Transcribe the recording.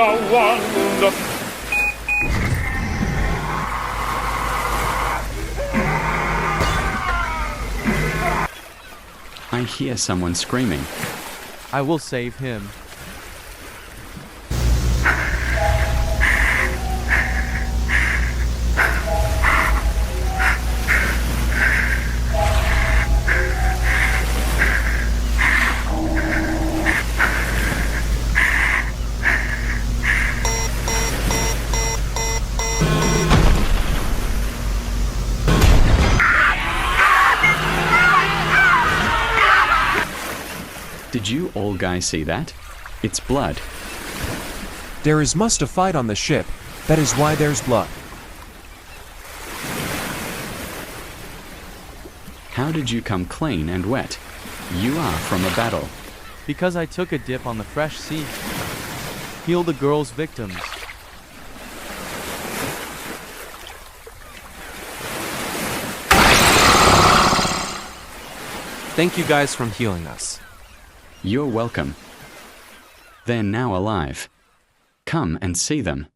a wonderful. I hear someone screaming. I will save him. Did you all guys see that? It's blood. There must a fight on the ship. That is why there's blood. How did you come clean and wet? You are from a battle. Because I took a dip on the fresh sea. Heal the girl's victims. Thank you guys for healing us. You're welcome. They're now alive. Come and see them.